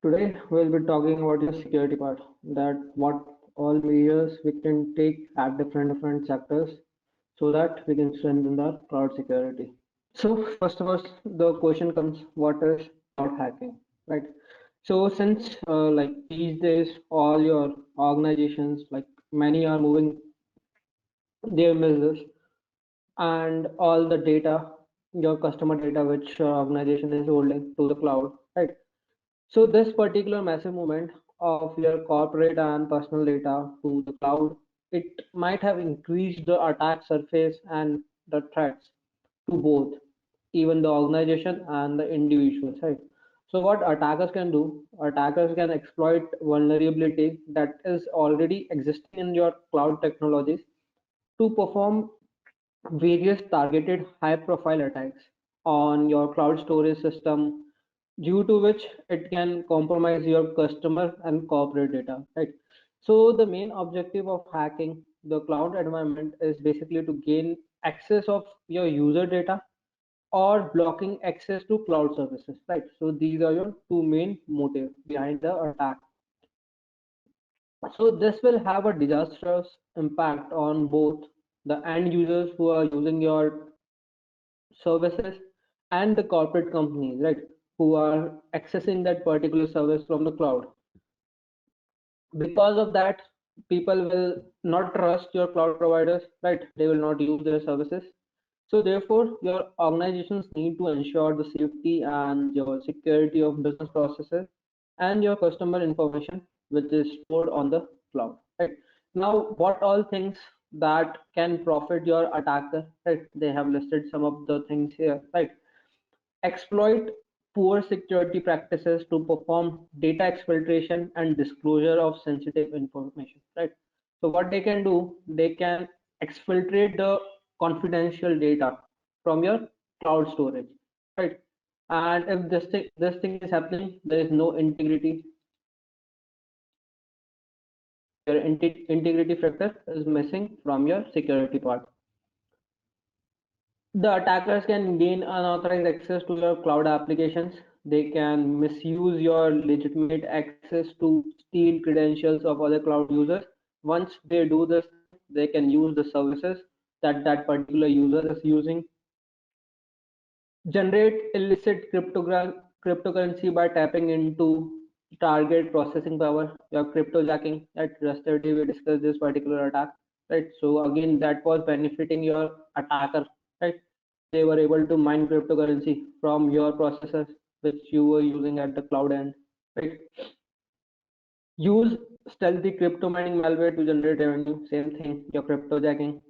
Today we'll be talking about the security part, that what all measures we can take at different sectors so that we can strengthen the cloud security. So first of all, the question comes, what is cloud hacking, right? So since like these days, all your organizations, like many are moving their measures and all the data, your customer data, which organization is holding to the cloud, right? So this particular massive movement of your corporate and personal data to the cloud, it might have increased the attack surface and the threats to both, even the organization and the individuals, right? So what attackers can do, attackers can exploit vulnerability that is already existing in your cloud technologies to perform various targeted high profile attacks on your cloud storage system, due to which it can compromise your customer and corporate data, right? So the main objective of hacking the cloud environment is basically to gain access of your user data or blocking access to cloud services, right? So these are your two main motives behind the attack. So this will have a disastrous impact on both the end users who are using your services and the corporate companies, right, who are accessing that particular service from the cloud. Because of that, people will not trust your cloud providers, right? They will not use their services. So therefore, your organizations need to ensure the safety and your security of business processes and your customer information, which is stored on the cloud, right? Now, what all things that can profit your attacker, right? They have listed some of the things here, right? Exploit poor security practices to perform data exfiltration and disclosure of sensitive information, right? So what they can do, they can exfiltrate the confidential data from your cloud storage, right? And if this thing is happening, there is no integrity. Your integrity factor is missing from your security part. The attackers can gain unauthorized access to your cloud applications. They can misuse your legitimate access to steal credentials of other cloud users. Once they do this, they can use the services that that particular user is using. Generate illicit cryptocurrency by tapping into target processing power, your cryptojacking. That yesterday we discussed this particular attack, right? So again, that was benefiting your attacker, right? They were able to mine cryptocurrency from your processors which you were using at the cloud end, right? Use stealthy crypto mining malware to generate revenue. Same thing, your cryptojacking.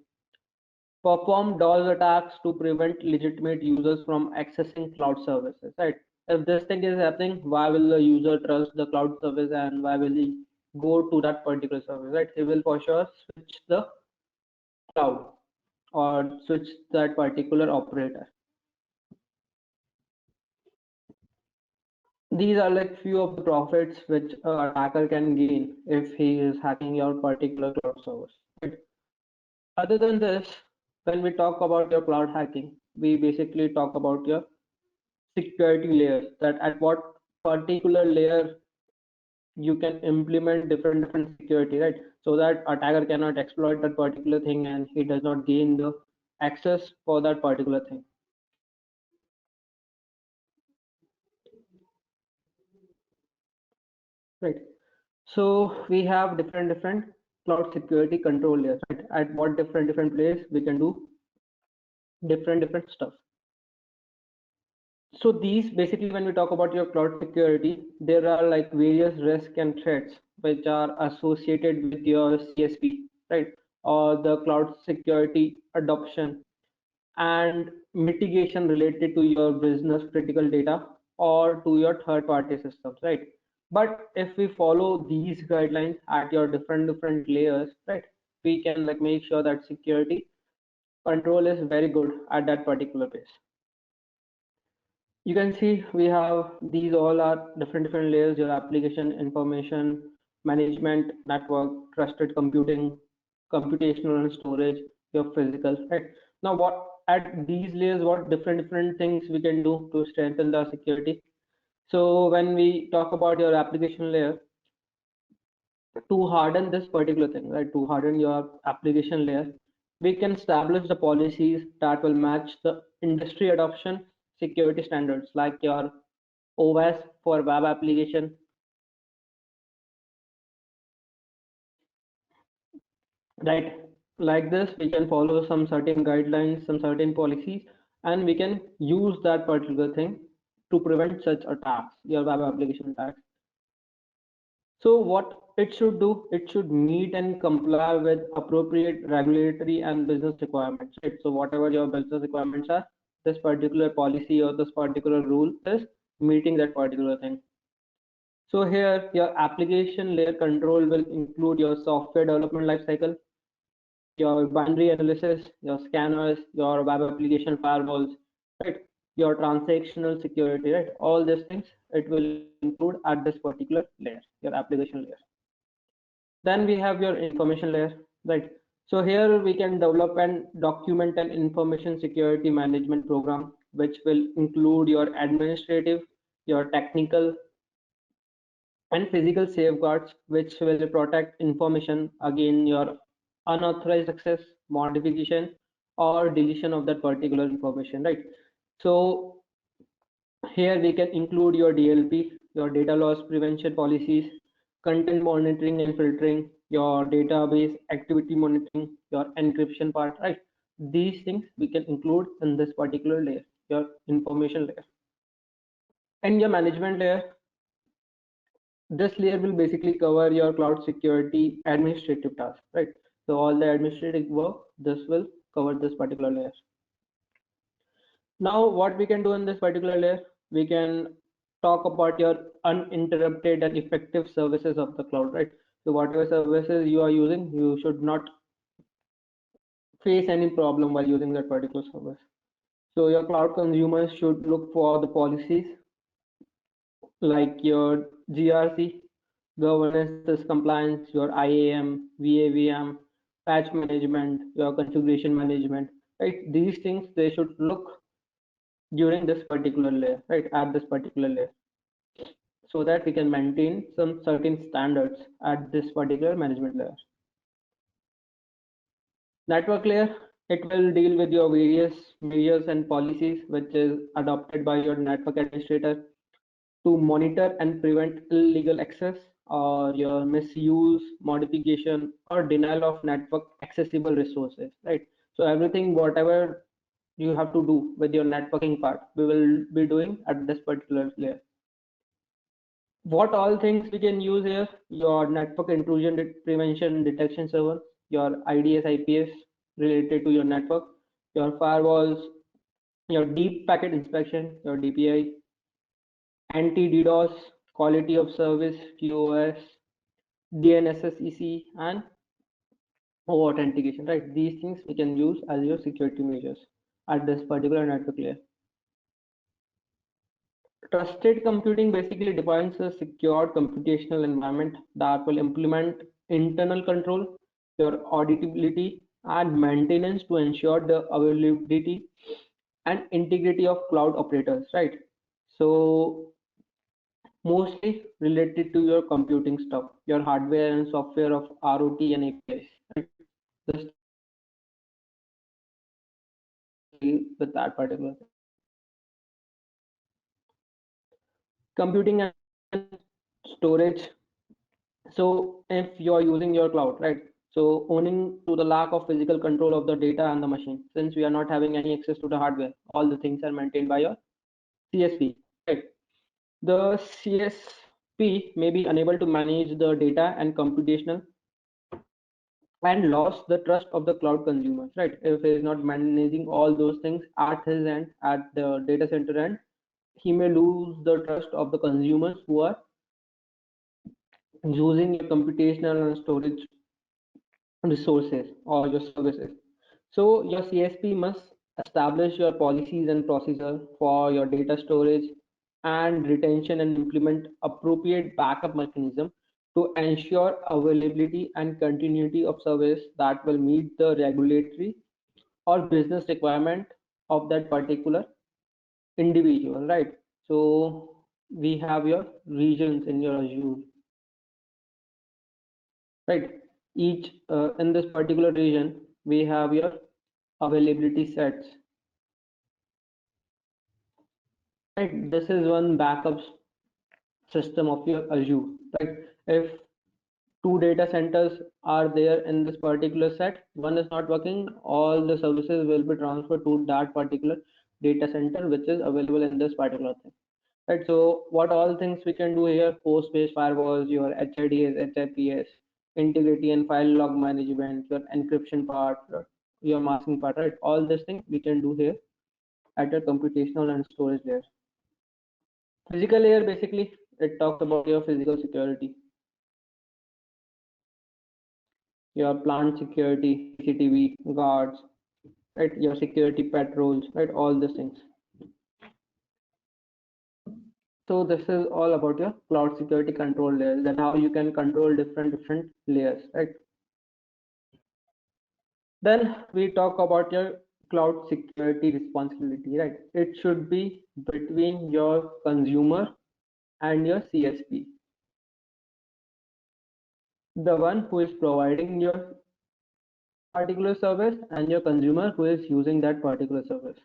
Perform DOS attacks to prevent legitimate users from accessing cloud services, right? If this thing is happening, why will the user trust the cloud service and why will he go to that particular service, right? He will for sure switch the cloud or switch that particular operator. These are like few of the profits which a attacker can gain if he is hacking your particular cloud service, right? Other than this, when we talk about your cloud hacking, we basically talk about your security layers, that at what particular layer you can implement different security, right? So that attacker cannot exploit that particular thing and he does not gain the access for that particular thing, right? So we have different cloud security control layers, right? At what different place we can do different stuff. So these basically, when we talk about your cloud security, there are like various risks and threats which are associated with your CSP, right? Or the cloud security adoption and mitigation related to your business critical data or to your third party systems, right? But if we follow these guidelines at your different layers, right, we can like make sure that security control is very good at that particular place. You can see we have these all are different layers: your application information management network, trusted computing, computational and storage, your physical, right? Now what at these layers, what different things we can do to strengthen the security? So when we talk about your application layer, to harden this particular thing, right? To harden your application layer, we can establish the policies that will match the industry adoption security standards, like your OWASP for web application, right? Like this, we can follow some certain guidelines, some certain policies, and we can use that particular thing to prevent such attacks, your web application attacks. So what it should do, it should meet and comply with appropriate regulatory and business requirements, right? So whatever your business requirements are, this particular policy or this particular rule is meeting that particular thing. So here your application layer control will include your software development lifecycle, your binary analysis, your scanners, your web application firewalls, right? Your transactional security, right? All these things it will include at this particular layer, your application layer. Then we have your information layer, right? So here we can develop and document an information security management program, which will include your administrative, your technical, and physical safeguards, which will protect information against your unauthorized access, modification, or deletion of that particular information, right? So here we can include your DLP, your data loss prevention policies, content monitoring and filtering, your database activity monitoring, your encryption part, right? These things we can include in this particular layer, your information layer. And your management layer, this layer will basically cover your cloud security administrative tasks, right? So all the administrative work, this will cover this particular layer. Now, what we can do in this particular layer, we can talk about your uninterrupted and effective services of the cloud, right? So whatever services you are using, you should not face any problem while using that particular service. So your cloud consumers should look for the policies like your GRC, governance compliance, your IAM, VAVM, patch management, your configuration management, right? These things they should look during this particular layer, right? At this particular layer, so that we can maintain some certain standards at this particular management layer. Network layer, it will deal with your various measures and policies which is adopted by your network administrator to monitor and prevent illegal access or your misuse, modification, or denial of network accessible resources, right? So everything, whatever you have to do with your networking part, we will be doing at this particular layer. What all things we can use here? Your network intrusion prevention detection server, your IDS IPS related to your network, your firewalls, your deep packet inspection, your DPI, anti-DDoS, quality of service, QoS, DNSSEC, and authentication, right? These things we can use as your security measures at this particular network layer. Trusted computing basically defines a secured computational environment that will implement internal control, your auditability, and maintenance to ensure the availability and integrity of cloud operators, right? So mostly related to your computing stuff, your hardware and software of ROT and APIs, right? This with that particular computing and storage. So if you are using your cloud, right? So owning to the lack of physical control of the data and the machine, since we are not having any access to the hardware, all the things are maintained by your CSP, right? The CSP may be unable to manage the data and computational and lost the trust of the cloud consumers, right? If he is not managing all those things at his end, at the data center end, he may lose the trust of the consumers who are using your computational and storage resources or your services. So your CSP must establish your policies and procedure for your data storage and retention and implement appropriate backup mechanism to ensure availability and continuity of service that will meet the regulatory or business requirement of that particular individual, right? So we have your regions in your Azure, right? Each in this particular region, we have your availability sets, right? This is one backup system of your Azure, right? If two data centers are there in this particular set, one is not working, all the services will be transferred to that particular data center which is available in this particular thing, right? So what all things we can do here: host-based firewalls, your HIDs, HIPS, integrity and file log management, your encryption part, your masking part, right? All these things we can do here at your computational and storage layer. Physical layer, basically it talks about your physical security, your plant security, CCTV guards, right? Your security patrols, right? All these things. So this is all about your cloud security control layers, that how you can control different layers, right? Then we talk about your cloud security responsibility, right? It should be between your consumer and your CSP, the one who is providing your particular service and your consumer who is using that particular service.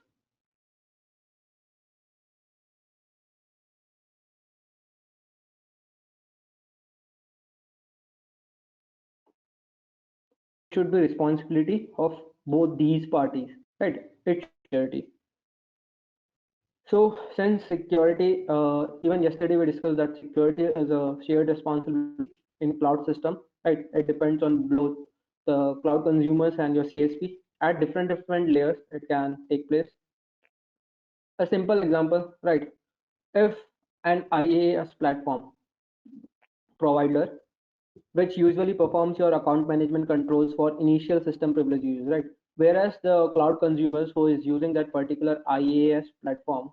Should be responsibility of both these parties, right? It's security. So since security, even yesterday we discussed that security is a shared responsibility in cloud system, right? It depends on both the cloud consumers and your CSP. At different layers, it can take place. A simple example, right? If an IaaS platform provider, which usually performs your account management controls for initial system privilege users, right? Whereas the cloud consumers who is using that particular IaaS platform,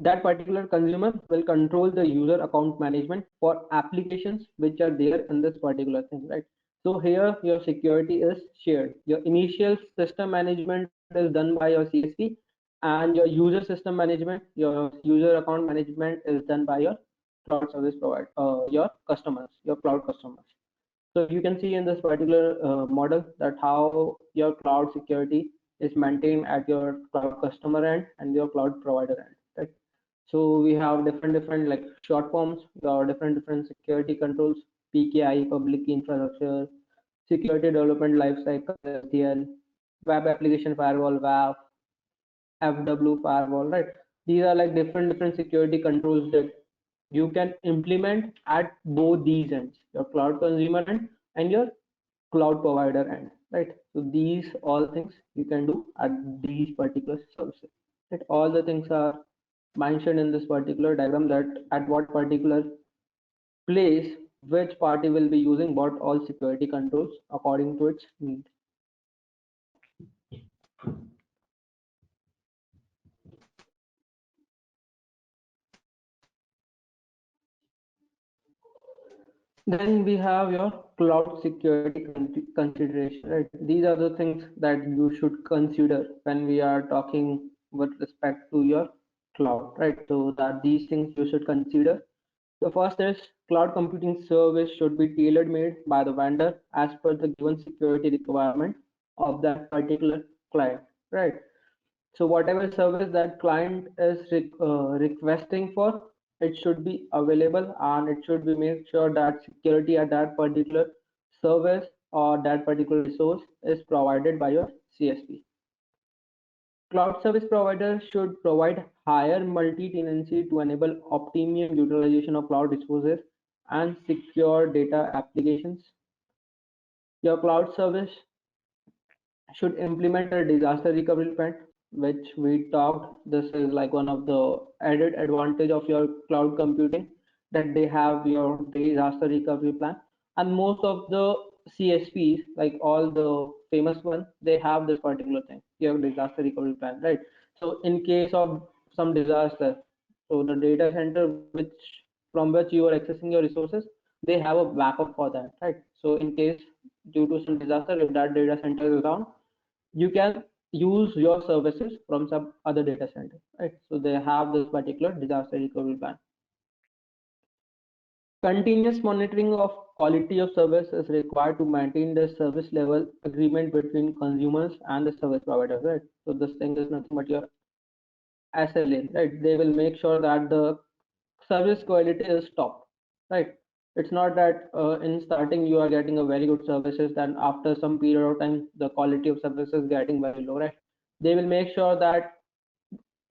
that particular consumer will control the user account management for applications which are there in this particular thing, right? So here your security is shared. Your initial system management is done by your CSP, and your user system management, your user account management is done by your cloud service provider, your customers, your cloud customers. So you can see in this particular model that how your cloud security is maintained at your cloud customer end and your cloud provider end, right? So we have different like short forms, different security controls: PKI, public key infrastructure, security development lifecycle, SDL, web application firewall, WAF, FW firewall, right? These are like different security controls that you can implement at both these ends, your cloud consumer end and your cloud provider end, right? So these all things you can do at these particular services, right? All the things are mentioned in this particular diagram, that at what particular place which party will be using what all security controls according to its need. Then we have your cloud security consideration, right? These are the things that you should consider when we are talking with respect to your cloud, right? So that these things you should consider. The first is cloud computing service should be tailor made by the vendor as per the given security requirement of that particular client, right? So whatever service that client is requesting for, it should be available, and it should be made sure that security at that particular service or that particular resource is provided by your CSP. Cloud service providers should provide higher multi-tenancy to enable optimum utilization of cloud resources and secure data applications. Your cloud service should implement a disaster recovery plan, which we talked. This is like one of the added advantage of your cloud computing, that they have your disaster recovery plan. And most of the CSPs, like all the famous ones, they have this particular thing. You have disaster recovery plan, right? So in case of some disaster, so the data center which from which you are accessing your resources, they have a backup for that, right? So in case due to some disaster, if that data center is down, you can use your services from some other data center, right? So they have this particular disaster recovery plan. Continuous monitoring of quality of service is required to maintain the service level agreement between consumers and the service providers, right? So this thing is nothing but your SLA, right? They will make sure that the service quality is top, right? It's not that in starting you are getting a very good services, then after some period of time the quality of service is getting very low, right? They will make sure that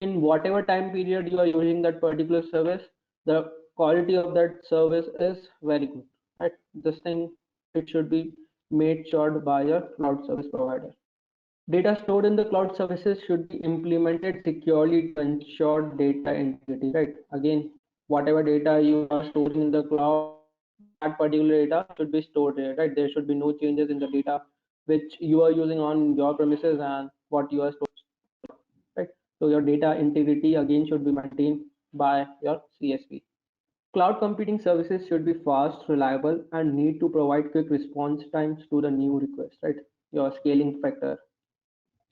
in whatever time period you are using that particular service, the quality of that service is very good, right? This thing, it should be made sure by your cloud service provider. Data stored in the cloud services should be implemented securely to ensure data integrity, right? Again, whatever data you are storing in the cloud, that particular data should be stored there, right? There should be no changes in the data which you are using on your premises and what you are storing, right? So your data integrity again should be maintained by your CSP. Cloud computing services should be fast, reliable, and need to provide quick response times to the new request, right? Your scaling factor,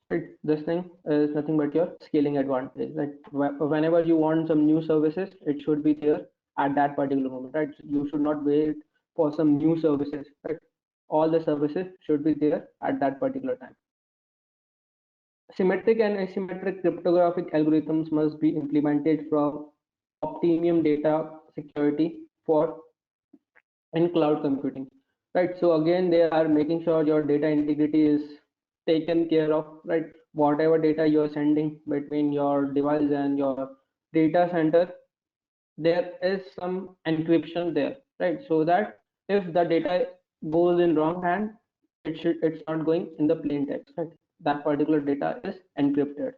right? This thing is nothing but your scaling advantage, right? Whenever you want some new services, it should be there at that particular moment, right? You should not wait for some new services, right? All the services should be there at that particular time. Symmetric and asymmetric cryptographic algorithms must be implemented from optimum data security for in cloud computing, right? So again, they are making sure your data integrity is taken care of, right? Whatever data you're sending between your device and your data center, there is some encryption there, right? So that if the data goes in wrong hand, it's not going in the plain text, right? That particular data is encrypted.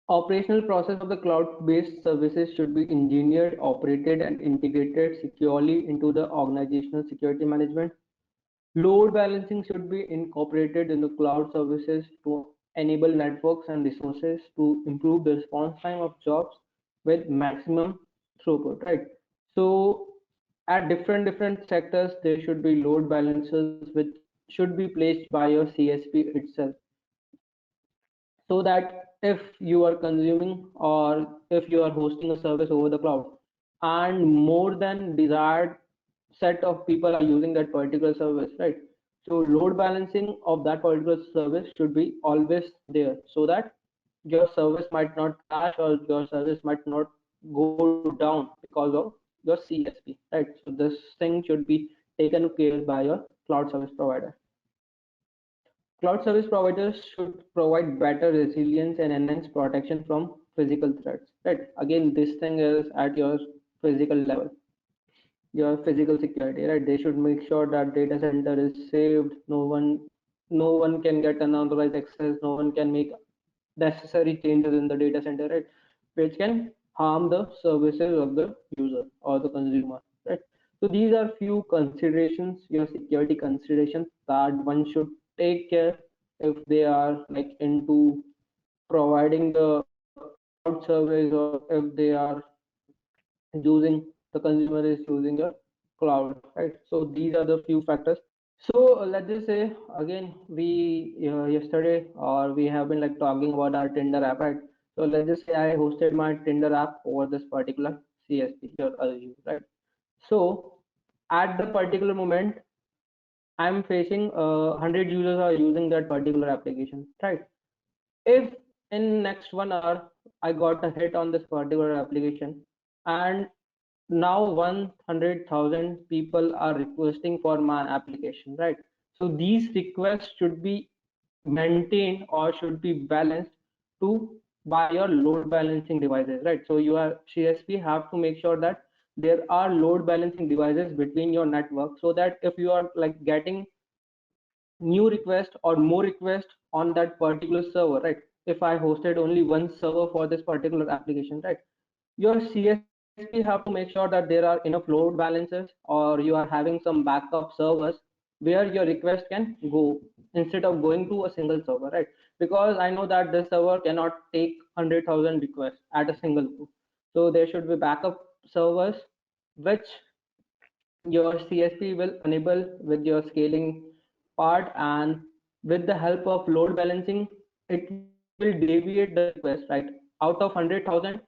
Operational process of the cloud-based services should be engineered, operated, and integrated securely into the organizational security management. Load balancing should be incorporated in the cloud services to enable networks and resources to improve the response time of jobs with maximum throughput, right? So at different sectors, there should be load balancers which should be placed by your CSP itself, so that if you are consuming or if you are hosting a service over the cloud and more than desired set of people are using that particular service, right? So load balancing of that particular service should be always there, so that your service might not crash or your service might not go down because of your CSP, right? So this thing should be taken care by your cloud service provider. Cloud service providers should provide better resilience and enhance protection from physical threats. Right. Again, this thing is at your physical level, your physical security. Right. They should make sure that data center is saved. No one can get unauthorized access. No one can make necessary changes in the data center. Right, which can harm the services of the user or the consumer. Right. So these are few considerations, your security considerations that one should take care if they are like into providing the cloud service, or if they are using, the consumer is using a cloud, right? So these are the few factors. So let's just say again, we yesterday or we have been like talking about our Tinder app, right? So let's just say I hosted my Tinder app over this particular CSP or Azure, right? So at the particular moment, I'm facing 100 users are using that particular application, right? If in next 1 hour I got a hit on this particular application, and now 100,000 people are requesting for my application, right? So these requests should be maintained or should be balanced to by your load balancing devices, right? So your CSP have to make sure that there are load balancing devices between your network, so that if you are like getting new request or more request on that particular server, right? If I hosted only one server for this particular application, right? Your CSP have to make sure that there are enough load balancers, or you are having some backup servers where your request can go instead of going to a single server, right? Because I know that this server cannot take 100,000 requests at a single go. So there should be backup servers which your CSP will enable with your scaling part, and with the help of load balancing, it will deviate the request, right? Out of 100,000,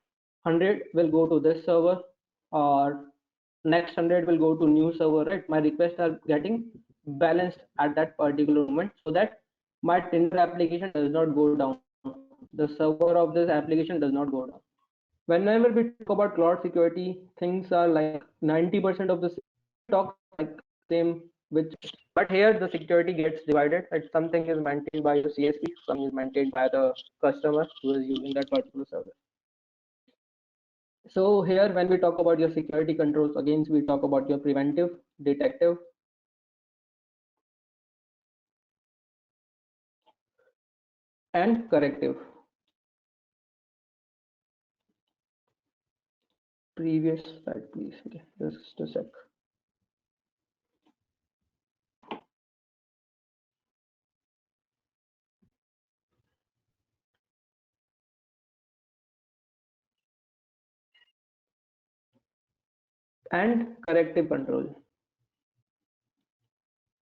100 will go to this server, or next 100 will go to new server, right? My requests are getting balanced at that particular moment so that my Tinder application does not go down. The server of this application does not go down. Whenever we talk about cloud security, things are like 90% of the talk like same which, but here the security gets divided, right? Something is maintained by the CSP, some is maintained by the customer who is using that particular service. So here when we talk about your security controls, again we talk about your preventive, detective, and corrective. Previous slide please. Okay, just a sec. And corrective control.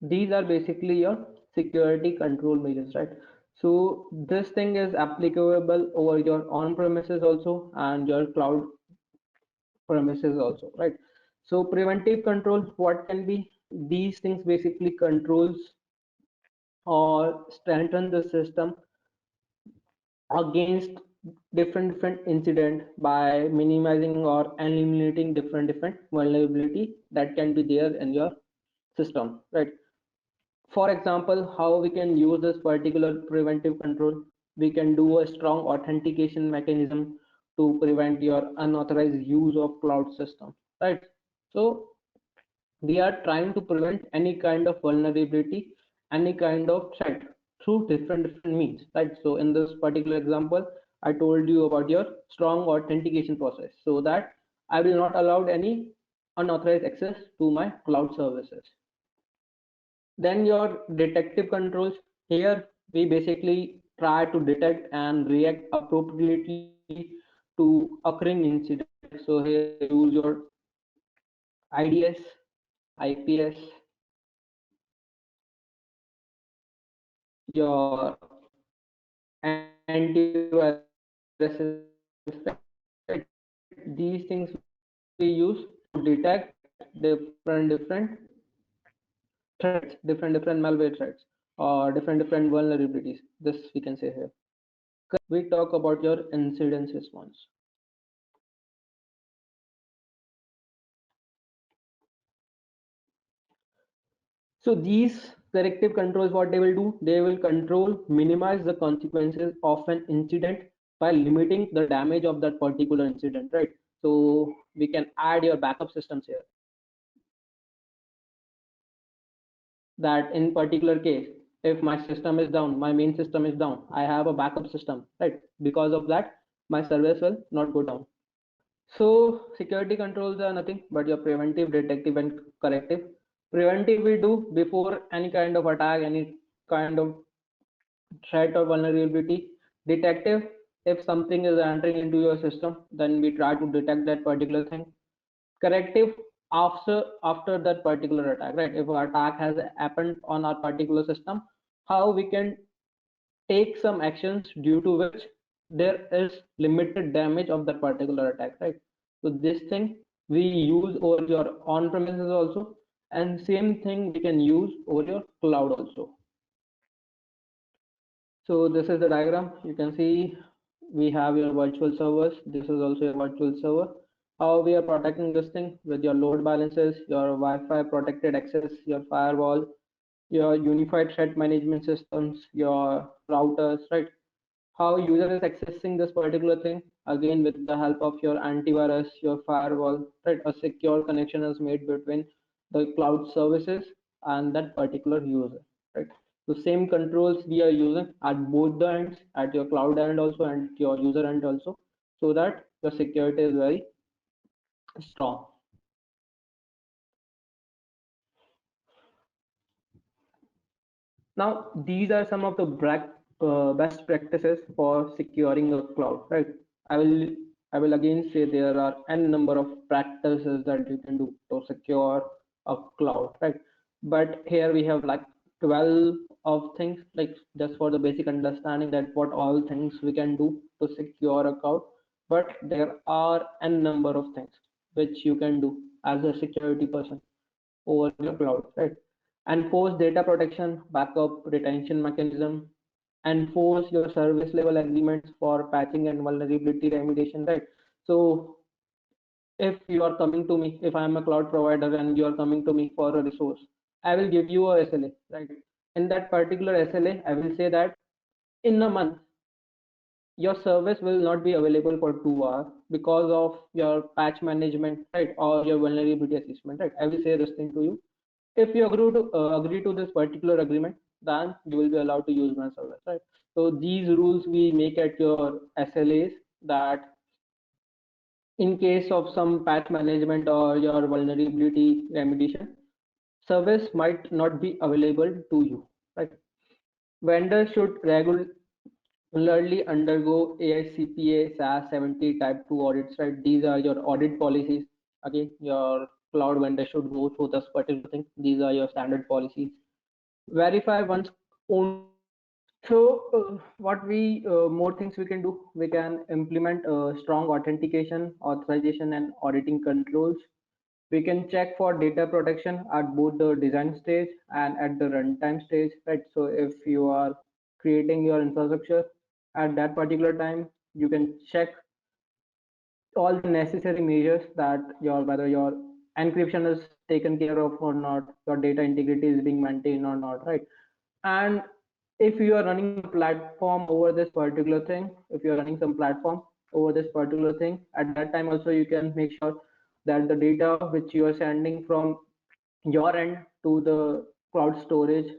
These are basically your security control measures, right? So this thing is applicable over your on premises also and your cloud premises also, right? So preventive control, what can be these things? Basically controls or strengthen the system against different incident by minimizing or eliminating different vulnerability that can be there in your system, right? For example, how we can use this particular preventive control, we can do a strong authentication mechanism to prevent your unauthorized use of cloud system, right? So we are trying to prevent any kind of vulnerability, any kind of threat through different means, right? So in this particular example, I told you about your strong authentication process so that I will not allow any unauthorized access to my cloud services. Then your detective controls, here we basically try to detect and react appropriately to occurring incidents. So here use your IDS, IPS, your antivirus, right? These things we use to detect different threats, different malware threats, or different vulnerabilities. This we can say here. We talk about your incident response. So these corrective controls, what they will do, they will control, minimize the consequences of an incident by limiting the damage of that particular incident, right? So we can add your backup systems here. That in particular case, if my system is down, my main system is down, I have a backup system, right? Because of that, my service will not go down. So security controls are nothing but your preventive, detective, and corrective. Preventive we do before any kind of attack, any kind of threat or vulnerability. Detective, if something is entering into your system, then we try to detect that particular thing. Corrective, after that particular attack, right? If an attack has happened on our particular system, how we can take some actions due to which there is limited damage of that particular attack, right? So this thing we use over your on premises also, and same thing we can use over your cloud also. So this is the diagram. You can see we have your virtual servers. This is also a virtual server. How we are protecting this thing with your load balances, your Wi-Fi protected access, your firewall, your unified threat management systems, your routers, right? How user is accessing this particular thing, again with the help of your antivirus, your firewall, right? A secure connection is made between the cloud services and that particular user, right? The same controls we are using at both the ends, at your cloud end also and your user end also, so that your security is very strong. Now, these are some of the best practices for securing a cloud, right? I will I will again say there are n number of practices that you can do to secure a cloud, right? But here we have like 12 of things, like just for the basic understanding that what all things we can do to secure a cloud, but there are n number of things which you can do as a security person over your cloud, right? Enforce data protection, backup, retention mechanism, enforce your service level agreements for patching and vulnerability remediation, right? So if you are coming to me, if I am a cloud provider and you are coming to me for a resource, I will give you a SLA, right? In that particular SLA, I will say that in a month, your service will not be available for 2 hours because of your patch management, right? Or your vulnerability assessment, right? I will say this thing to you. If you agree to this particular agreement, then you will be allowed to use my service, right? So these rules we make at your SLAs, that in case of some patch management or your vulnerability remediation, service might not be available to you, right? Vendors should regularly undergo AICPA SAS 70 Type 2 audits, right? These are your audit policies. Again, your cloud vendor should go through this particular thing. These are your standard policies. Verify one's own credentials. So, what we more things we can do? We can implement strong authentication, authorization, and auditing controls. We can check for data protection at both the design stage and at the runtime stage, right? So, if you are creating your infrastructure at that particular time, you can check all the necessary measures that your whether your encryption is taken care of or not, your data integrity is being maintained or not, right? And if you are running a platform over this particular thing, if you are running some platform over this particular thing, at that time also you can make sure that the data which you are sending from your end to the cloud storage,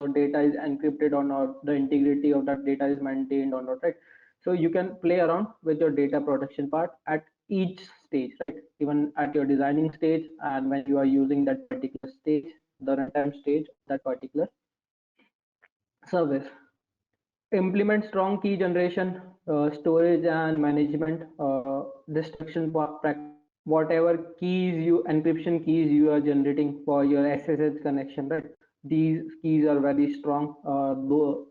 your data is encrypted or not, the integrity of that data is maintained or not, right? So you can play around with your data protection part at each stage, right? Even at your designing stage, and when you are using that particular stage, the runtime stage of that particular service. Implement strong key generation, storage and management, destruction practices. Whatever keys you encryption keys you are generating for your SSH connection, right? These keys are very strong. Though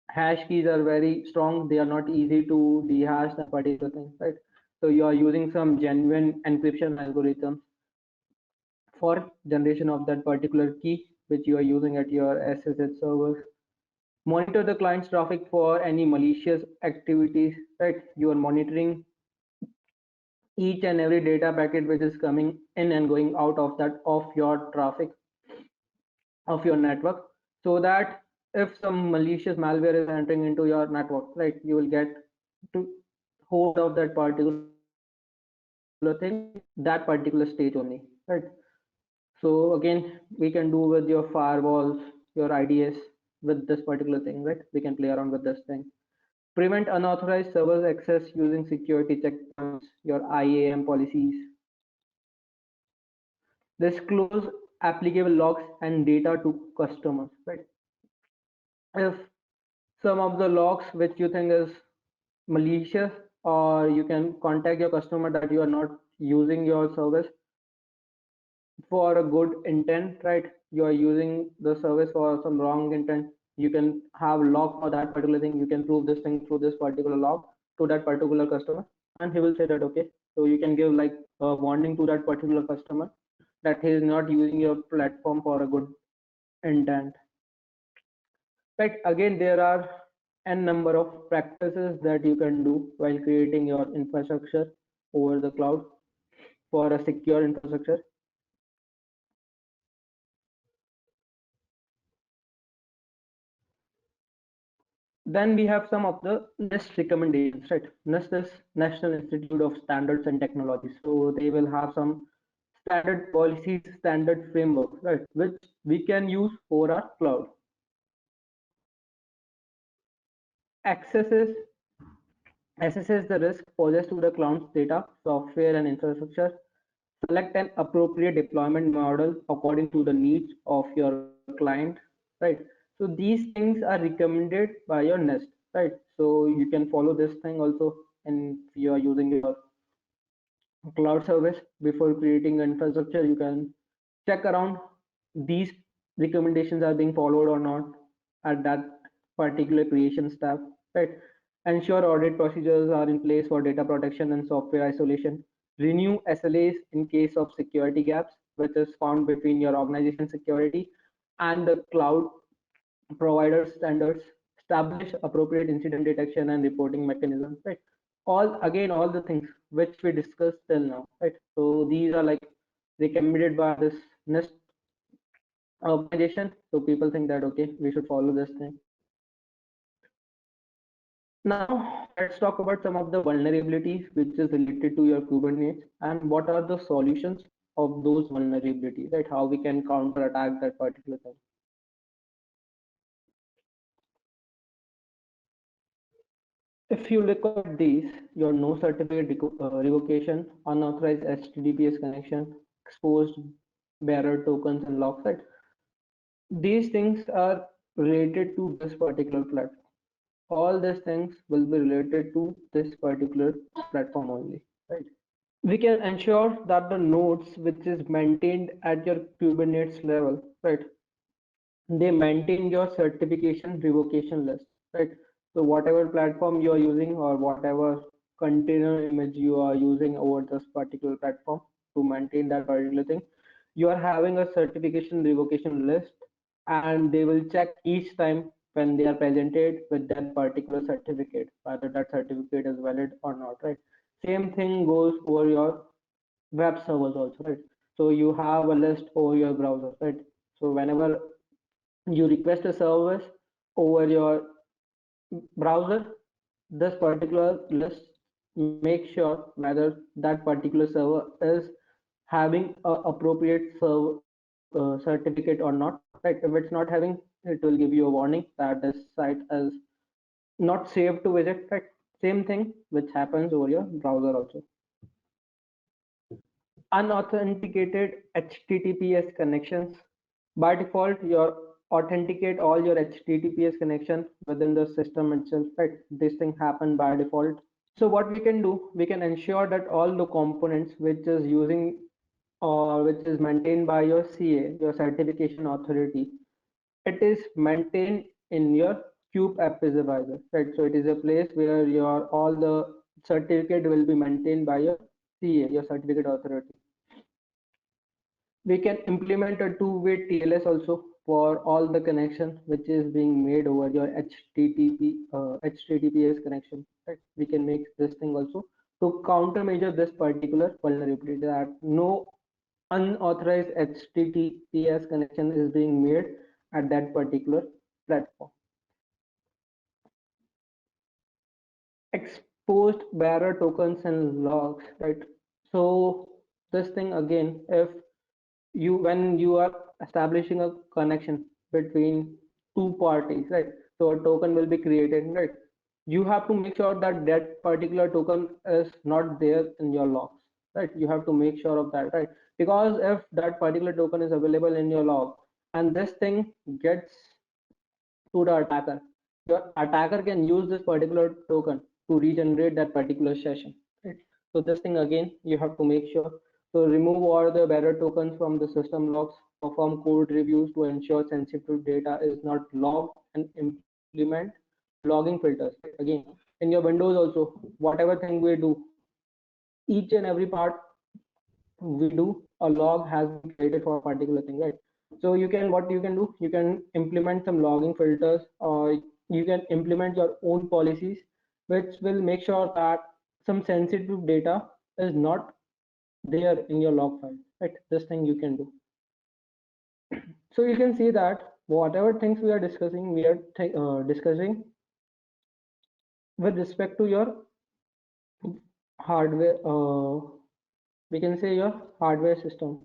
hash keys are very strong, they are not easy to dehash that particular thing, right? So you are using some genuine encryption algorithm for generation of that particular key which you are using at your SSH servers. Monitor the client's traffic for any malicious activities, right? You are monitoring each and every data packet which is coming in and going out of that of your traffic of your network, so that if some malicious malware is entering into your network, right, you will get to hold of that particular thing at that particular stage only, right? So again, we can do with your firewalls, your IDS, with this particular thing, right? We can play around with this thing. Prevent unauthorized servers access using security checkpoints, your IAM policies. Disclose applicable logs and data to customers, right? If some of the logs which you think is malicious, or you can contact your customer that you are not using your service for a good intent, right? You are using the service for some wrong intent. You can have log for that particular thing. You can prove this thing through this particular log to that particular customer, and he will say that okay. So you can give like a warning to that particular customer that he is not using your platform for a good intent. Right. Again, there are n number of practices that you can do while creating your infrastructure over the cloud for a secure infrastructure. Then we have some of the NIST recommendations, right? NIST is National Institute of Standards and Technology. So they will have some standard policies, standard frameworks, right, which we can use for our cloud. Accesses assesses the risk posed to the cloud's data, software, and infrastructure. Select an appropriate deployment model according to the needs of your client, right? So these things are recommended by your NIST, right? So you can follow this thing also, and if you are using your cloud service before creating infrastructure, you can check around these recommendations are being followed or not. at that particular creation step, right? Ensure audit procedures are in place for data protection and software isolation. Renew SLAs in case of security gaps, which is found between your organization security and the cloud provider standards. Establish appropriate incident detection and reporting mechanisms, right? All the things which we discussed till now, right? So these are like recommended by this NIST organization. So people think that okay, we should follow this thing. Now let's talk about some of the vulnerabilities which is related to your Kubernetes and what are the solutions of those vulnerabilities, right? How we can counter attack that particular thing. If you look at these, your no certificate revocation, unauthorized HTTPS connection, exposed bearer tokens and logs, right? These things are related to this particular platform. All these things will be related to this particular platform only, right? We can ensure that the nodes which is maintained at your Kubernetes level, right? They maintain your certification revocation list, right? So whatever platform you are using or whatever container image you are using over this particular platform to maintain that particular thing, you are having a certification revocation list, and they will check each time when they are presented with that particular certificate whether that certificate is valid or not, right? Same thing goes over your web servers also, right? So you have a list over your browser, right? So whenever you request a service over your browser, this particular list make sure whether that particular server is having a appropriate server certificate or not, right? If it's not having, it will give you a warning that this site is not safe to visit, right? Same thing which happens over your browser also. Unauthenticated HTTPS connections. By default, you authenticate all your HTTPS connection within the system itself, right? This thing happen by default. So what we can do, we can ensure that all the components which is using or which is maintained by your CA, your certification authority, it is maintained in your Cube App Advisor, right? So it is a place where your all the certificate will be maintained by your CA, your certificate authority. We can implement a two-way TLS also for all the connection which is being made over your HTTPS connection, right? We can make this thing also to countermeasure this particular vulnerability, that no unauthorized HTTPS connection is being made at that particular platform. Exposed bearer tokens and logs, right? So this thing again, if you when you are establishing a connection between two parties, right? So a token will be created, right? You have to make sure that that particular token is not there in your logs, right? You have to make sure of that, right? Because if that particular token is available in your log and this thing gets to the attacker, your attacker can use this particular token to regenerate that particular session, right? So this thing again you have to make sure. So remove all the bearer tokens from the system logs, perform code reviews to ensure sensitive data is not logged, and implement logging filters. Again, in your Windows also, whatever thing we do, each and every part we do, a log has been created for a particular thing, right? So you can, what you can do, you can implement some logging filters, or you can implement your own policies which will make sure that some sensitive data is not there in your log file, right? This thing you can do. So you can see that whatever things we are discussing, we are discussing with respect to your hardware, we can say your hardware system,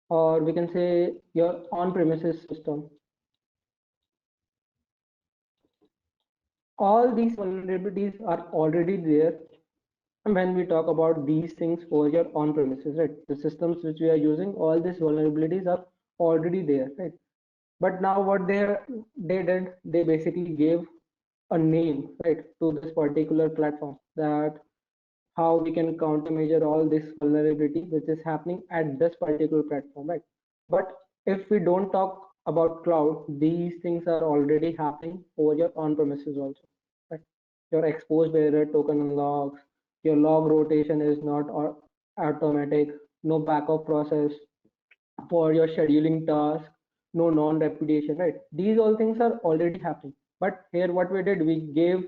or we can say your on-premises system. All these vulnerabilities are already there when we talk about these things for your on-premises, right? The systems which we are using, all these vulnerabilities are already there, right? But now what they did, they basically gave a name, right, to this particular platform, that how we can countermeasure all this vulnerability which is happening at this particular platform, right? But If we don't talk about cloud, these things are already happening over your on-premises also. Right? Your exposed bearer token unlocks, your log rotation is not automatic, no backup process for your scheduling task, no non-repudiation, right? These all things are already happening. But here what we did, we gave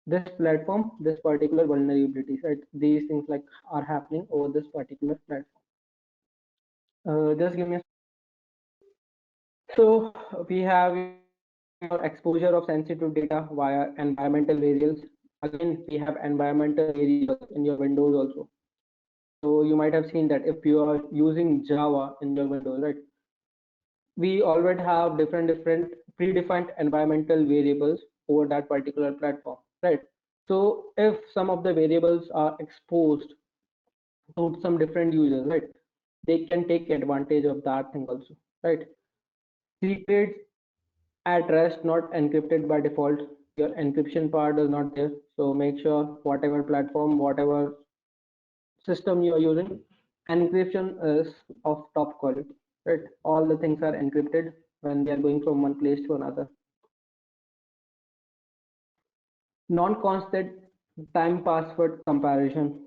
this platform this particular vulnerabilities, right? These things like are happening over this particular platform. Just give me a So we have your exposure of sensitive data via environmental variables. Again, we have environmental variables in your Windows also. So you might have seen that if you are using Java in your Windows, right? We already have different predefined environmental variables over that particular platform, right? So if some of the variables are exposed to some different users, right, they can take advantage of that thing also, right? Secrets at rest, not encrypted by default. Your encryption part is not there. So make sure whatever platform, whatever system you are using, encryption is of top quality, right? All the things are encrypted when we are going from one place to another. Non-constant time password comparison.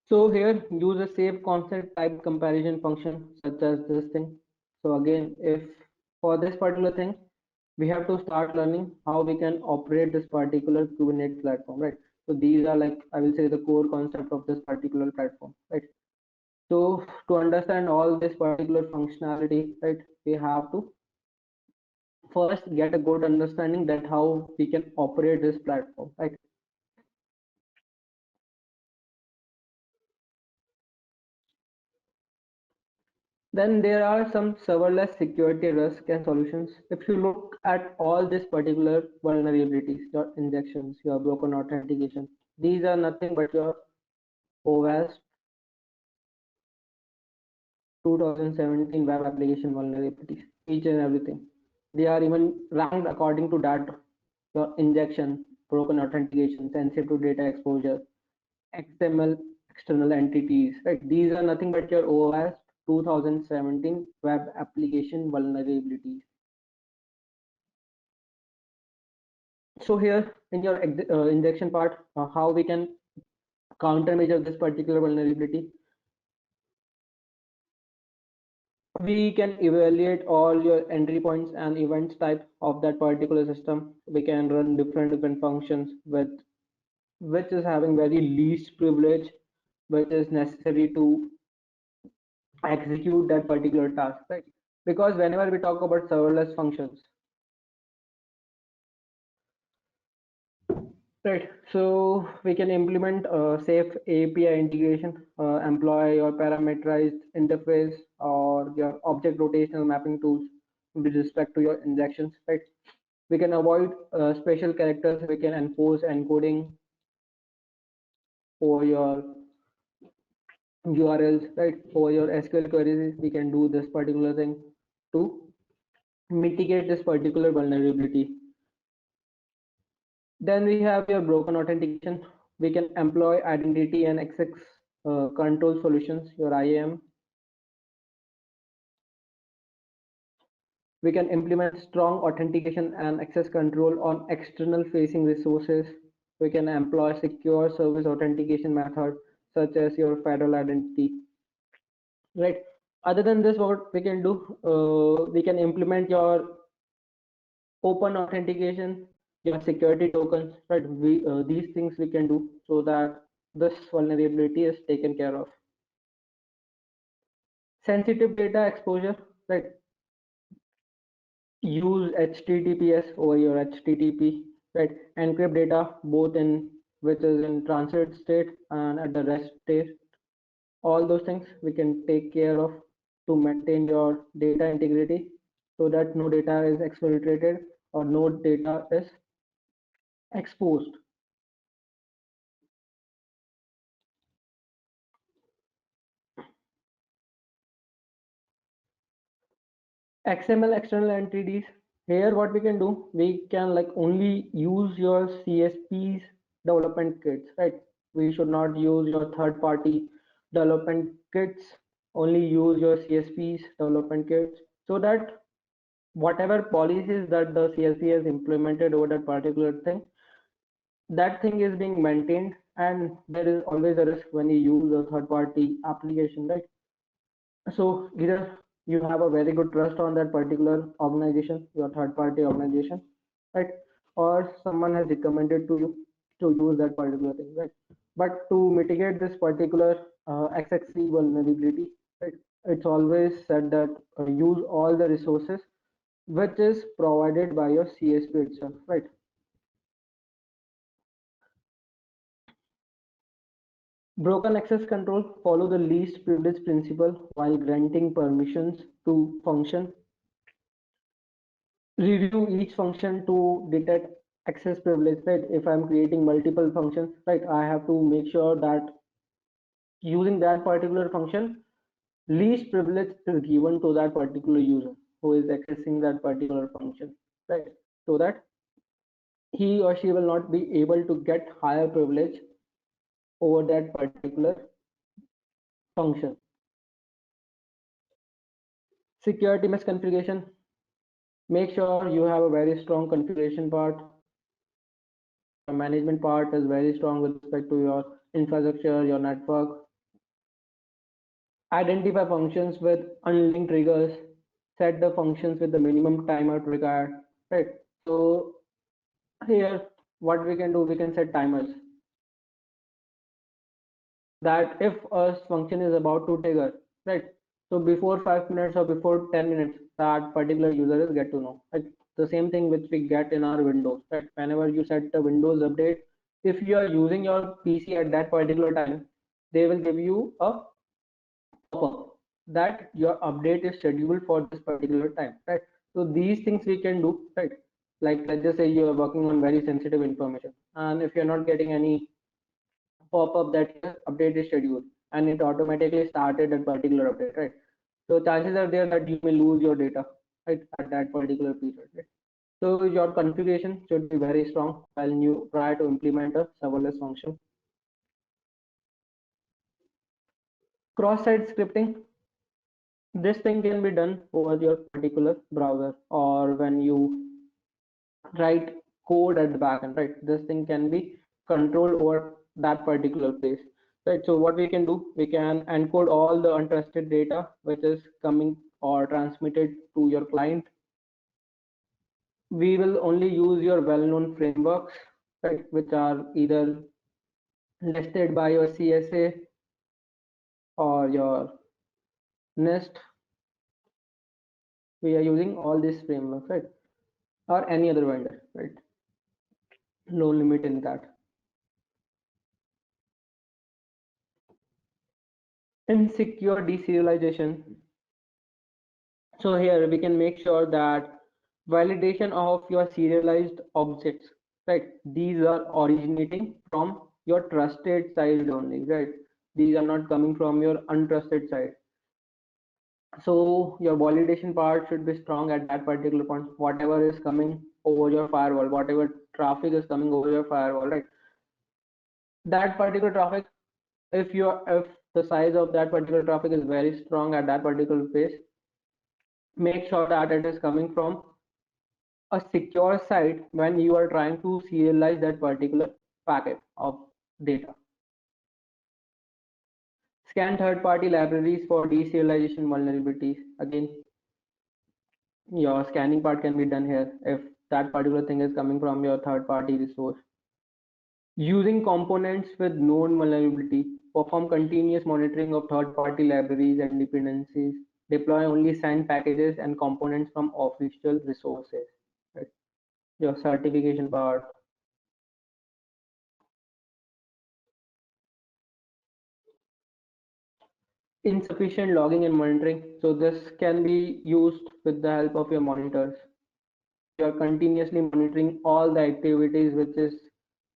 So here use a save constant type comparison function such as this thing. So again, if for this particular thing, we have to start learning how we can operate this particular Kubernetes platform, right? So these are like, I will say, the core concept of this particular platform, right? So to understand all this particular functionality, right, we have to first get a good understanding that how we can operate this platform, right? Then there are some serverless security risk and solutions. If you look at all these particular vulnerabilities, your injections, your broken authentication, these are nothing but your OWASP 2017 web application vulnerabilities, each and everything. They are even ranked according to that, your injection, broken authentication, sensitive data exposure, XML external entities, right? These are nothing but your OWASP 2017 web application vulnerabilities. So here in your injection part, how we can countermeasure this particular vulnerability, we can evaluate all your entry points and events type of that particular system. We can run different functions with which is having very least privilege, which is necessary to execute that particular task, right? Because whenever we talk about serverless functions, right, so we can implement a safe API integration, employ your parameterized interface or your object rotational mapping tools with respect to your injections, right? We can avoid special characters, we can enforce encoding for your URLs, right? For your SQL queries, we can do this particular thing to mitigate this particular vulnerability. Then we have your broken authentication. We can employ identity and access control solutions, your IAM. We can implement strong authentication and access control on external facing resources. We can employ secure service authentication method such as your federal identity, right? Other than this, what we can do, we can implement your open authentication, your security tokens, right? These things we can do so that this vulnerability is taken care of. Sensitive data exposure, right? Use HTTPS over your HTTP, right? Encrypt data both in which is in transit state and at the rest state. All those things we can take care of to maintain your data integrity so that no data is exfiltrated or no data is exposed. XML external entities. Here, what we can do, we can like only use your CSP's development kits, right? We should not use your third-party development kits only use your CSP's development kits, so that whatever policies that the CSP has implemented over that particular thing, that thing is being maintained, and there is always a risk when you use a third party application, right? So either you have a very good trust on that particular organization, your third party organization, right? Or someone has recommended to you to use that particular thing, right? But to mitigate this particular XXC vulnerability, right? It's always said that use all the resources which is provided by your CSP itself, right? Broken access control follow the least privilege principle while granting permissions to function. Review each function to detect access privilege, right? If I'm creating multiple functions, right, I have to make sure that using that particular function, least privilege is given to that particular user who is accessing that particular function, right? So that he or she will not be able to get higher privilege over that particular function. Security mesh configuration, make sure you have a very strong configuration part. Your management part is very strong with respect to your infrastructure, your network. Identify functions with unlinked triggers. Set the functions with the minimum timeout required. Right. So here, what we can do, we can set timers that if a function is about to trigger, right? So before 5 minutes or before 10 minutes, that particular user is get to know. Right? The same thing which we get in our Windows. Right? Whenever you set the Windows update, if you are using your PC at that particular time, they will give you a pop-up that your update is scheduled for this particular time, right? So these things we can do, right? Like let's just say you are working on very sensitive information, and if you're not getting any pop-up that your update is scheduled, and it automatically started that particular update, right? So chances are there that you may lose your data, right, at that particular period, right? So your configuration should be very strong while you try to implement a serverless function. Cross-site scripting, this thing can be done over your particular browser, or when you write code at the backend, right? This thing can be controlled over that particular place, right? So what we can do, we can encode all the untrusted data which is coming or transmitted to your client. We will only use your well-known frameworks, right, which are either listed by your CSA or your NIST. We are using all these frameworks, right, or any other vendor, right? No limit in that. In secure deserialization, so here we can make sure that validation of your serialized objects, right? These are originating from your trusted side only, right? These are not coming from your untrusted side. So your validation part should be strong at that particular point. Whatever is coming over your firewall, whatever traffic is coming over your firewall, right? That particular traffic, if the size of that particular traffic is very strong at that particular place, make sure that it is coming from a secure site when you are trying to serialize that particular packet of data. Scan third-party libraries for deserialization vulnerabilities. Again, your scanning part can be done here if that particular thing is coming from your third-party resource. Using components with known vulnerability, perform continuous monitoring of third-party libraries and dependencies. Deploy only signed packages and components from official resources. Right? Your certification part. Insufficient logging and monitoring. So this can be used with the help of your monitors. You are continuously monitoring all the activities which is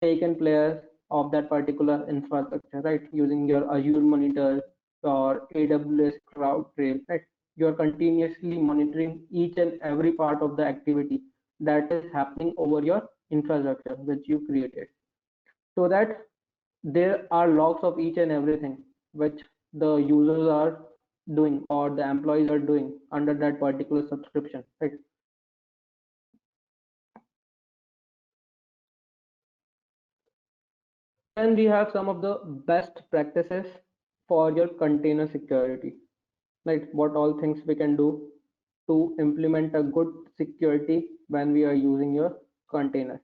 taken place of that particular infrastructure, right? Using your Azure monitor or AWS CloudTrail, right? You are continuously monitoring each and every part of the activity that is happening over your infrastructure which you created, so that there are logs of each and everything which the users are doing or the employees are doing under that particular subscription, right? Then we have some of the best practices for your container security, right? What all things we can do to implement a good security when we are using your container.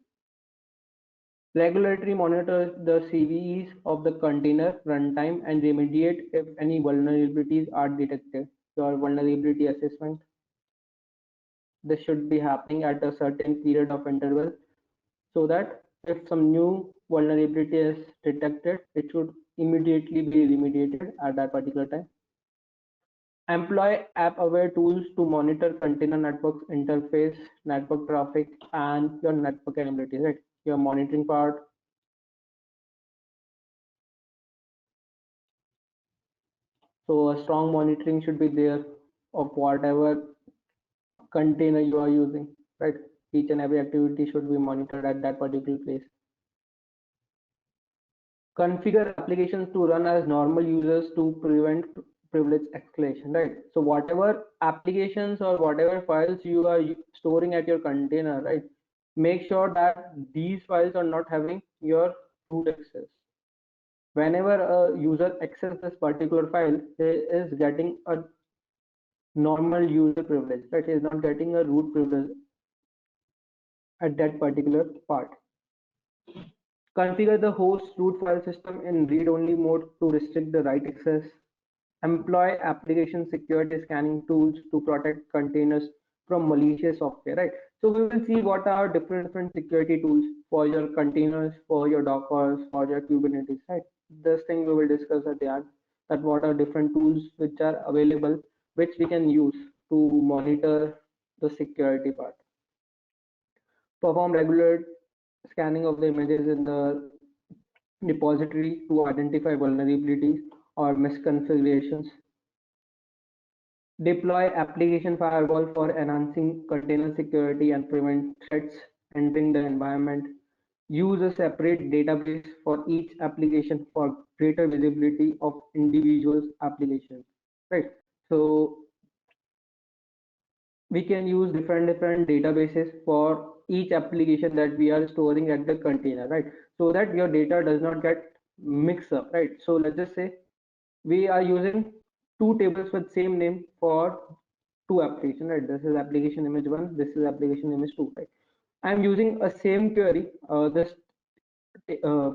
Regulatory monitors the CVEs of the container runtime and remediate if any vulnerabilities are detected. Your vulnerability assessment, this should be happening at a certain period of interval so that if some new vulnerability is detected, it should immediately be remediated at that particular time. Employ app-aware tools to monitor container networks interface, network traffic, and your network availability, right? Your monitoring part. So a strong monitoring should be there of whatever container you are using, right? Each and every activity should be monitored at that particular place. Configure applications to run as normal users to prevent privilege escalation, right? So whatever applications or whatever files you are storing at your container, right? Make sure that these files are not having your root access. Whenever a user accesses this particular file, he is getting a normal user privilege, right? He is not getting a root privilege at that particular part. Configure the host root file system in read-only mode to restrict the write access. Employ application security scanning tools to protect containers from malicious software, right? So we will see what are different security tools for your containers, for your Dockers, for your Kubernetes, right? This thing we will discuss at the end, that what are different tools which are available, which we can use to monitor the security part. Perform regular scanning of the images in the repository to identify vulnerabilities or misconfigurations. Deploy application firewall for enhancing container security and prevent threats entering the environment. Use a separate database for each application for greater visibility of individual applications. Right. So we can use different databases for each application that we are storing at the container, right? So that your data does not get mixed up, right? So let's just say we are using two tables with same name for two applications, right? This is application image one, this is application image two, right? I'm using a same query. This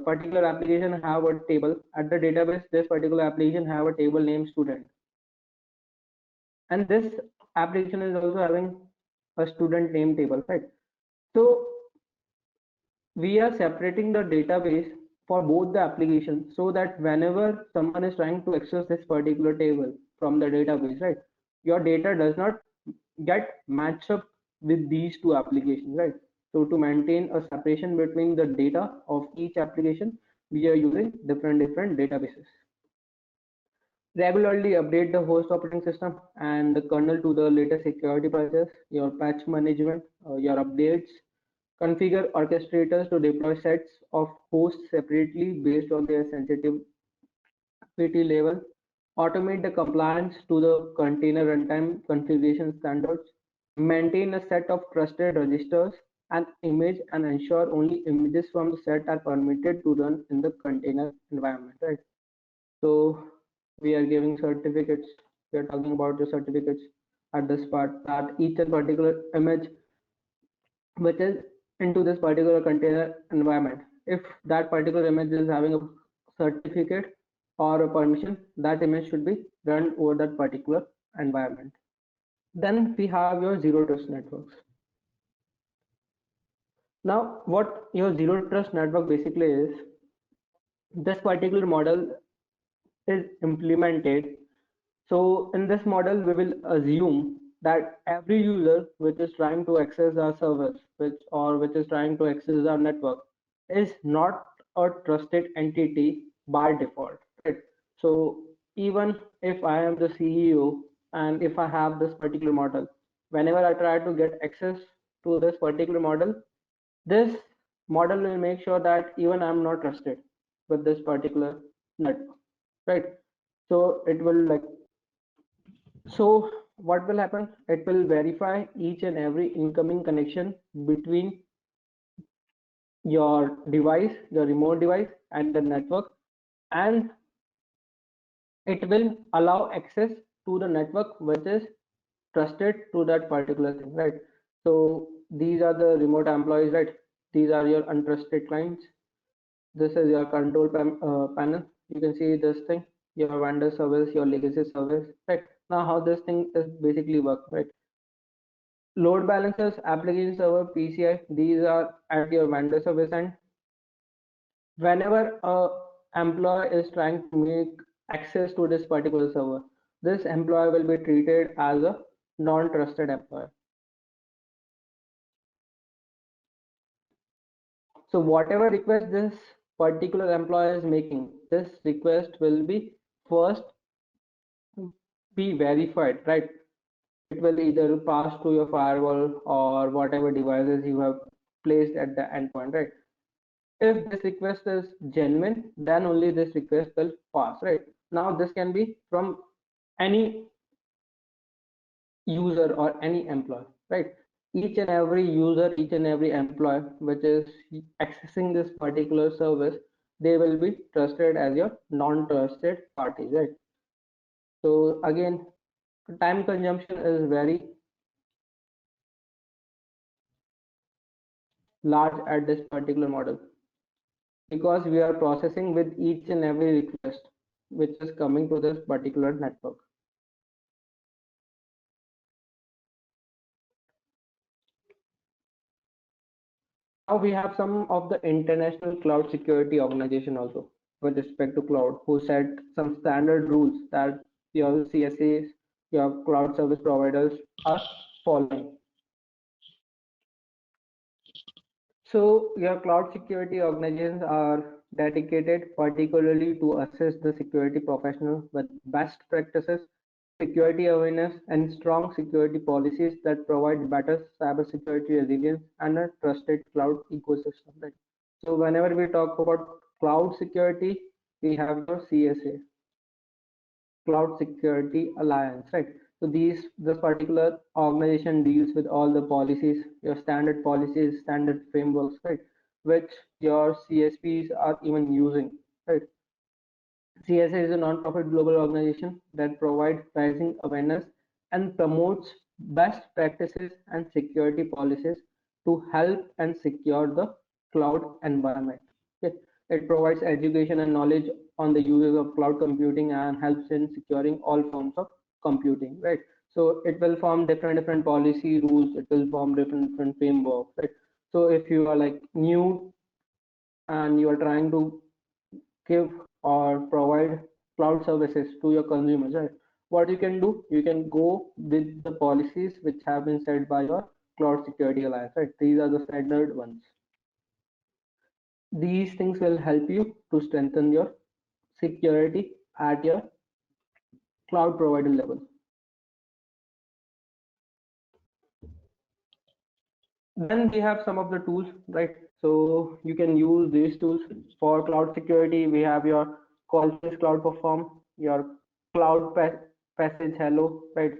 particular application have a table at the database. This particular application have a table named student, and this application is also having a student name table, right? So we are separating the database for both the applications so that whenever someone is trying to access this particular table from the database, right, your data does not get matched up with these two applications, right? So to maintain a separation between the data of each application, we are using different databases. Regularly update the host operating system and the kernel to the latest security patches, your patch management, your updates. Configure orchestrators to deploy sets of hosts separately based on their sensitivity level. Automate the compliance to the container runtime configuration standards. Maintain a set of trusted registers and image and ensure only images from the set are permitted to run in the container environment, right? So we are giving certificates. We are talking about the certificates at this part, that each and particular image which is into this particular container environment, if that particular image is having a certificate or a permission, that image should be run over that particular environment. Then we have your zero trust networks. Now what your zero trust network basically is, this particular model is implemented. So in this model, we will assume that every user which is trying to access our service, which is trying to access our network, is not a trusted entity by default, right? So even if I am the CEO and if I have this particular model, whenever I try to get access to this particular model, this model will make sure that even I'm not trusted with this particular network, right? So it will like So what will happen? It will verify each and every incoming connection between your device, your remote device, and the network, and it will allow access to the network which is trusted to that particular thing, right? So these are the remote employees, right? These are your untrusted clients. This is your control panel. You can see this thing, your vendor service, your legacy service, right? Now how this thing is basically work, right? Load balancers, application server, PCI, these are at your vendor service end. Whenever a employee is trying to make access to this particular server, this employee will be treated as a non-trusted employee. So whatever request this particular employee is making, this request will be first be verified, right? It will either pass to your firewall or whatever devices you have placed at the endpoint, right? If this request is genuine, then only this request will pass, right? Now this can be from any user or any employee, right? Each and every user, each and every employee which is accessing this particular service, they will be trusted as your non-trusted parties, right? So again, time consumption is very large at this particular model because we are processing with each and every request which is coming to this particular network. Now we have some of the international cloud security organization also with respect to cloud who set some standard rules that your CSAs, your cloud service providers are following. So your cloud security organizations are dedicated particularly to assist the security professional with best practices, security awareness, and strong security policies that provide better cybersecurity resilience and a trusted cloud ecosystem. Right? So whenever we talk about cloud security, we have your CSA, Cloud Security Alliance, right? So this particular organization deals with all the policies, your standard policies, standard frameworks, right? Which your CSPs are even using, right? CSA is a non-profit global organization that provides pricing awareness and promotes best practices and security policies to help and secure the cloud environment. Okay. It provides education and knowledge on the uses of cloud computing and helps in securing all forms of computing, right? So it will form different policy rules, it will form different frameworks, right? So if you are like new and you are trying to give or provide cloud services to your consumers, right? What you can do, you can go with the policies which have been set by your Cloud Security Alliance, right? These are the standard ones. These things will help you to strengthen your security at your cloud provider level. Then we have some of the tools, right? So you can use these tools for cloud security. We have your Qualys Cloud Perform, your Passage Hello, right?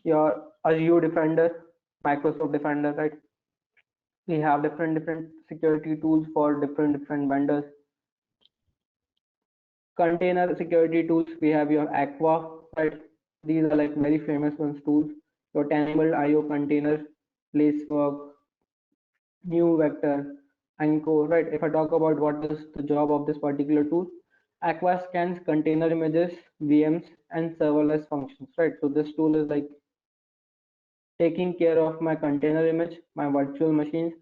Your Azure Defender, Microsoft Defender, right? We have different security tools for different vendors. Container security tools, we have your Aqua, right? These are like very famous ones tools. Your Tenable IO container, Lacework, New Vector, Anchor, right? If I talk about what is the job of this particular tool, Aqua scans container images, VMs, and serverless functions, right? So this tool is like taking care of my container image, my virtual machines,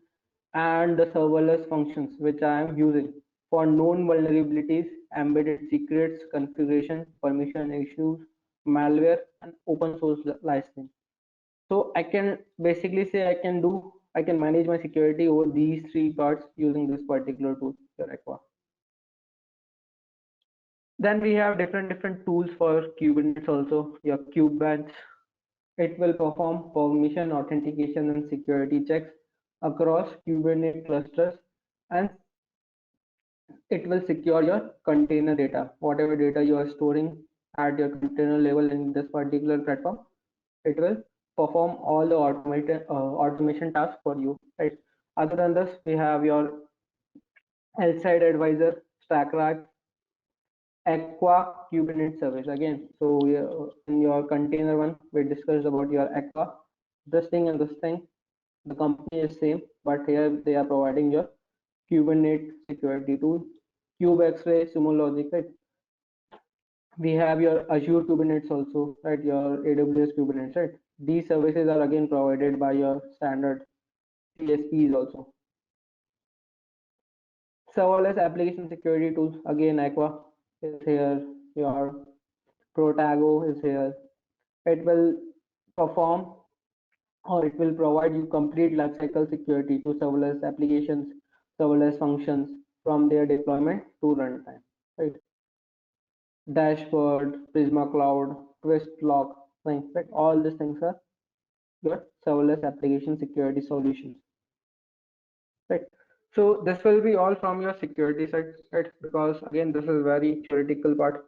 and the serverless functions which I am using for known vulnerabilities, embedded secrets, configuration, permission issues, malware, and open source licensing. So I can basically say I can manage my security over these three parts using this particular tool, your Aqua. Then we have different tools for Kubernetes also, your Kubebranch. It will perform permission, authentication, and security checks across Kubernetes clusters, and it will secure your container data, whatever data you are storing at your container level in this particular platform. it will perform all the automated automation tasks for you, right? Other than this, we have your L-side advisor, StackRack, Aqua Kubernetes service again. So in your container one, we discussed about your Aqua. This thing and this thing, the company is same, but here they are providing your Kubernetes security tool, Cube X-ray, Sumo Logic, right? We have your Azure Kubernetes also, right? Your AWS Kubernetes, right? These services are again provided by your standard CSPs also. Serverless application security tools, again Aqua is here, your Protago is here. It will perform or it will provide you complete lifecycle security to serverless applications, serverless functions from their deployment to runtime. Right? Dashboard, Prisma Cloud, Twistlock, things, right? All these things are your serverless application security solutions. Right. So this will be all from your security side, right? Because again, this is very theoretical part.